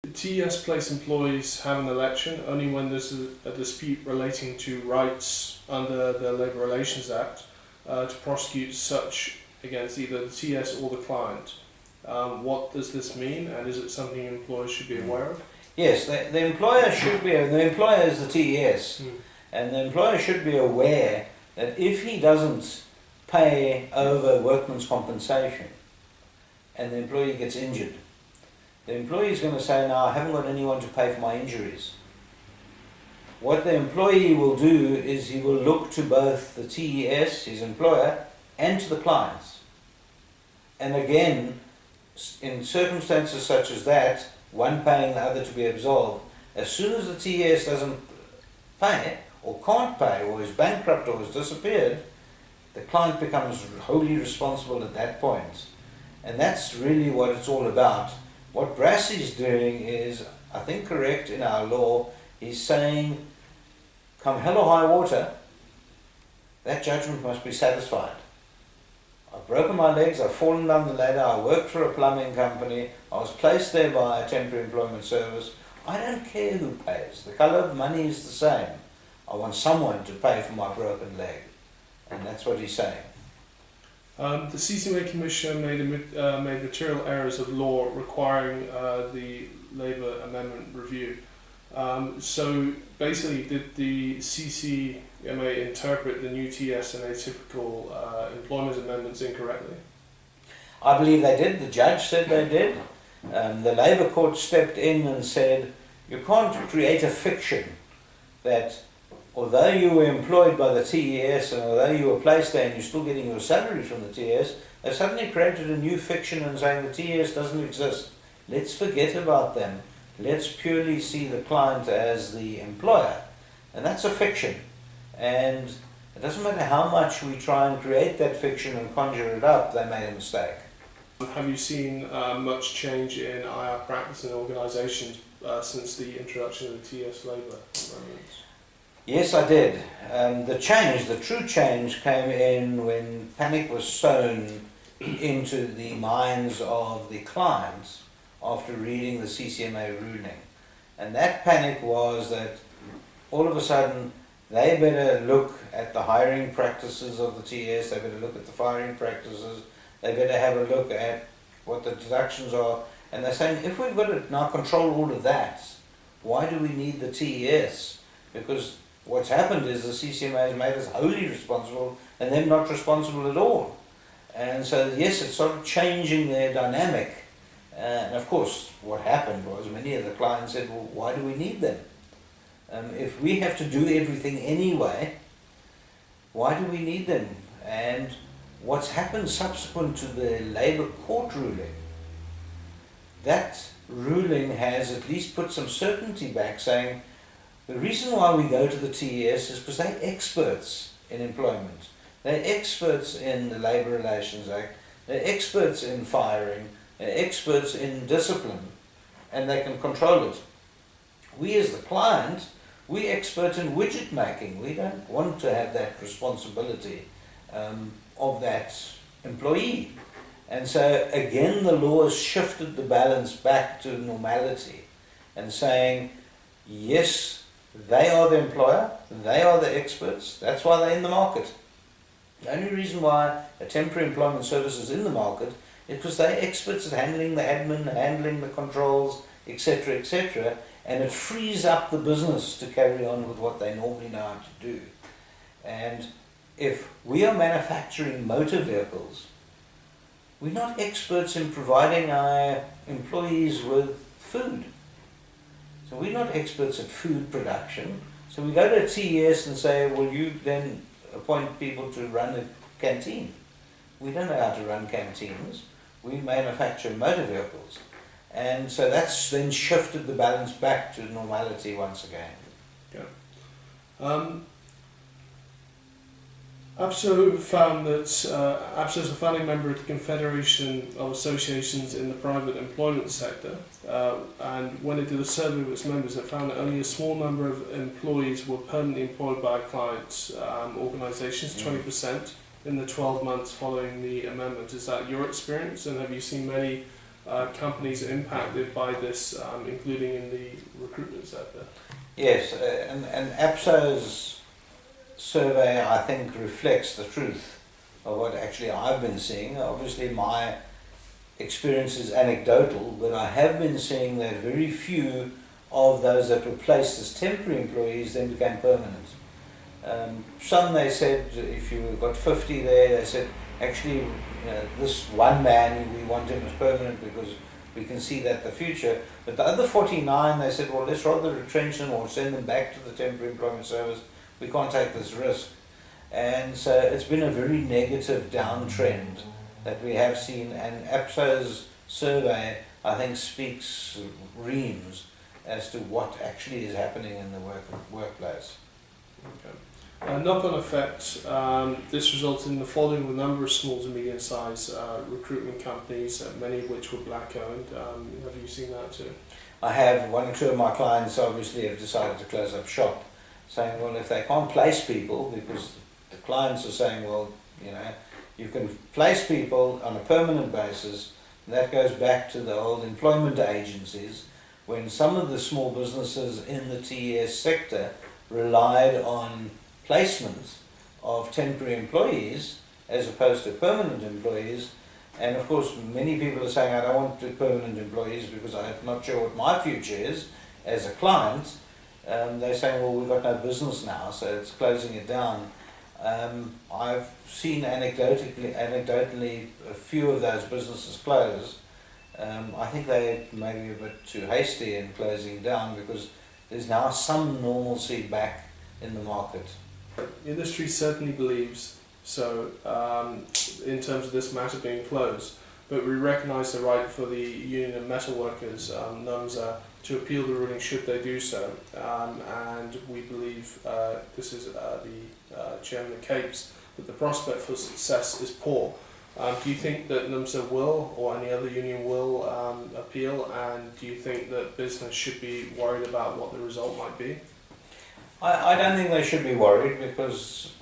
TES place employees have an election only when there's a dispute relating to rights under the Labour Relations Act to prosecute such against either the TES or the client. What does this mean, and is it something employers should be aware of? Yes, the employer should be, the employer is the TES, and the employer should be aware that if he doesn't pay over workman's compensation and the employee gets injured, the employee is going to say, "Now I haven't got anyone to pay for my injuries." What the employee will do is he will look to both the TES, his employer, and to the clients. And again, in circumstances such as that, one paying the other to be absolved, as soon as the TES doesn't pay, or can't pay, or is bankrupt, or has disappeared, the client becomes wholly responsible at that point. And that's really what it's all about. What Brassey's doing is, I think correct in our law, he's saying, come hell or high water, that judgment must be satisfied. I've broken my legs, I've fallen down the ladder, I worked for a plumbing company, I was placed there by a temporary employment service. I don't care who pays, the colour of money is the same. I want someone to pay for my broken leg. And that's what he's saying. The CCMA Commission made material errors of law requiring the Labour Amendment review. So basically, did the CCMA interpret the new TES and Atypical employment amendments incorrectly? I believe they did. The judge said they did. The Labour Court stepped in and said, you can't create a fiction that although you were employed by the TES and although you were placed there and you're still getting your salary from the TES, they suddenly created a new fiction and saying the TES doesn't exist. Let's forget about them. Let's purely see the client as the employer. And that's a fiction. And it doesn't matter how much we try and create that fiction and conjure it up, they made a mistake. Have you seen much change in IR practice in organisations since the introduction of the TES Labour amendments? Yes, I did. The true change came in when panic was sown into the minds of the clients after reading the CCMA ruling. And that panic was that all of a sudden they better look at the hiring practices of the TES, they better look at the firing practices, they better have a look at what the deductions are. And they're saying, if we've got to now control all of that, why do we need the TES? Because what's happened is the CCMA has made us wholly responsible and them not responsible at all. And so yes, it's sort of changing their dynamic. And of course, what happened was many of the clients said, well, why do we need them? If we have to do everything anyway, why do we need them? And what's happened subsequent to the Labour Court ruling, that ruling has at least put some certainty back, saying the reason why we go to the TES is because they're experts in employment. They're experts in the Labour Relations Act. They're experts in firing. They're experts in discipline. And they can control it. We as the client, we're expert in widget making. We don't want to have that responsibility of that employee. And so again, the law has shifted the balance back to normality and saying, yes, they are the employer, they are the experts, that's why they're in the market. The only reason why a temporary employment service is in the market is because they're experts at handling the admin, handling the controls, etc., etc., and it frees up the business to carry on with what they normally know how to do. And if we are manufacturing motor vehicles, we're not experts in providing our employees with food. So we're not experts at food production. So we go to a TES and say, well, you then appoint people to run a canteen. We don't know how to run canteens. We manufacture motor vehicles. And so that's then shifted the balance back to normality once again. Yeah. APSO found that APSO is a founding member of the Confederation of Associations in the Private Employment Sector, and when it did a survey of its members, it found that only a small number of employees were permanently employed by clients' organisations, 20% in the 12 months following the amendment. Is that your experience, and have you seen many companies impacted by this, including in the recruitment sector? Yes, and APSO's survey, I think, reflects the truth of what actually I've been seeing. Obviously, my experience is anecdotal, but I have been seeing that very few of those that were placed as temporary employees then became permanent. Some, they said, if you got 50 there, they said, actually, this one man, we want him as permanent because we can see that the future. But the other 49, they said, well, let's rather retrench them or send them back to the temporary employment service. We can't take this risk. And so it's been a very negative downtrend that we have seen. And APSO's survey, I think, speaks reams as to what actually is happening in the workplace. Okay. Knock-on effect, this resulted in the falling of a number of small to medium-sized recruitment companies, many of which were black-owned. Have you seen that too? I have. One or two of my clients obviously have decided to close up shop, saying, well, if they can't place people, because the clients are saying, well, you can place people on a permanent basis, and that goes back to the old employment agencies, when some of the small businesses in the TES sector relied on placement of temporary employees as opposed to permanent employees. And of course, many people are saying, I don't want to permanent employees because I'm not sure what my future is as a client. They're saying, well, we've got no business now, so it's closing it down. I've seen anecdotally a few of those businesses close. I think they may be a bit too hasty in closing down because there's now some normalcy back in the market. The industry certainly believes so, in terms of this matter being closed, but we recognise the right for the Union of Metal Workers, NUMSA, to appeal the ruling should they do so, and we believe, this is the Chairman of Capes, that the prospect for success is poor. Do you think that NUMSA will, or any other union will, appeal, and do you think that business should be worried about what the result might be? I don't think they should be worried because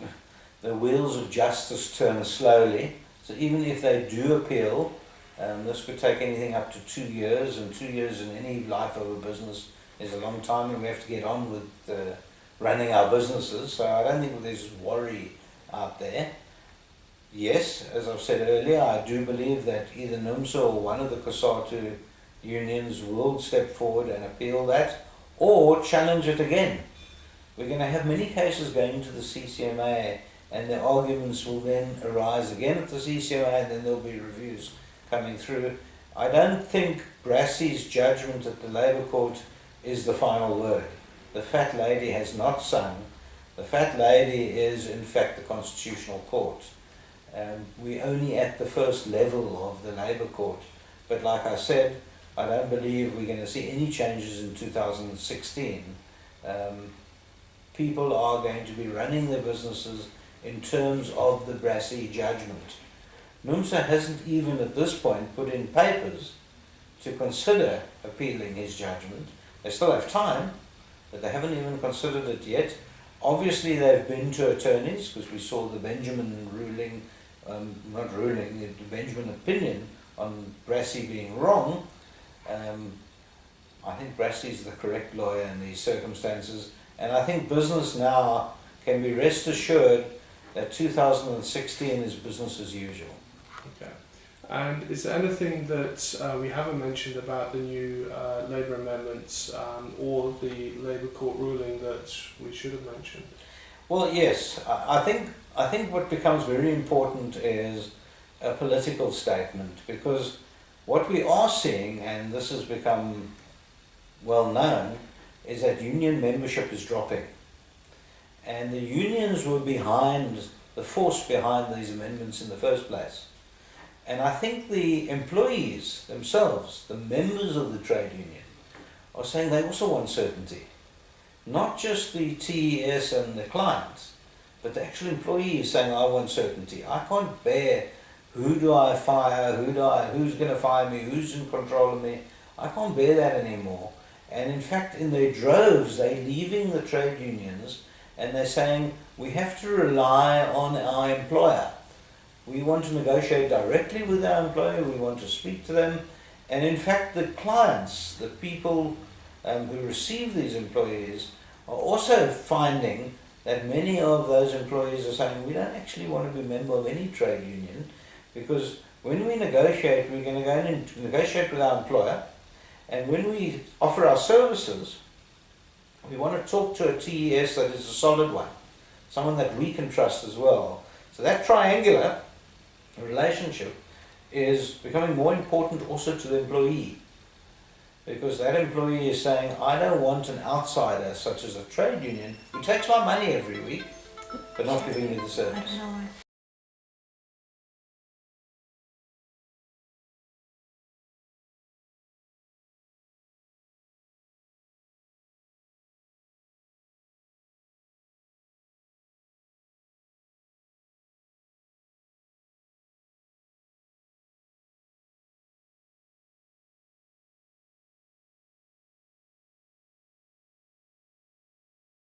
the wheels of justice turn slowly. So even if they do appeal, this could take anything up to 2 years, and 2 years in any life of a business is a long time, and we have to get on with running our businesses. So I don't think there's worry out there. Yes, as I've said earlier, I do believe that either NUMSA or one of the COSATU unions will step forward and appeal that or challenge it again. We're going to have many cases going to the CCMA, and the arguments will then arise again at the CCMA, and then there'll be reviews coming through. I don't think Brassey's judgment at the Labour Court is the final word. The fat lady has not sung. The fat lady is in fact the Constitutional Court. We're only at the first level of the Labour Court. But like I said, I don't believe we're going to see any changes in 2016. People are going to be running their businesses in terms of the Brassey judgment. NUMSA hasn't even at this point put in papers to consider appealing his judgment. They still have time, but they haven't even considered it yet. Obviously they've been to attorneys, because we saw the Benjamin ruling, the Benjamin opinion on Brassey being wrong. I think Brassey is the correct lawyer in these circumstances, and I think business now can be rest assured that 2016 is business as usual. Okay. And is there anything that we haven't mentioned about the new Labour amendments or the Labour Court ruling that we should have mentioned? Well, yes. I think what becomes very important is a political statement, because what we are seeing, and this has become well known, is that union membership is dropping. And the unions were behind, the force behind these amendments in the first place. And I think the employees themselves, the members of the trade union, are saying they also want certainty. Not just the TES and the clients, but the actual employees saying, I want certainty. I can't bear who do I fire, who's going to fire me, who's in control of me. I can't bear that anymore. And in fact, in their droves, they're leaving the trade unions and they're saying, we have to rely on our employer. We want to negotiate directly with our employer, we want to speak to them, And in fact, the clients, the people who receive these employees, are also finding that many of those employees are saying, we don't actually want to be a member of any trade union, because when we negotiate, we're going to go in and negotiate with our employer, and when we offer our services, we want to talk to a TES that is a solid one, someone that we can trust as well. So that triangular relationship is becoming more important also to the employee, because that employee is saying, I don't want an outsider such as a trade union who takes my money every week but not giving me the service.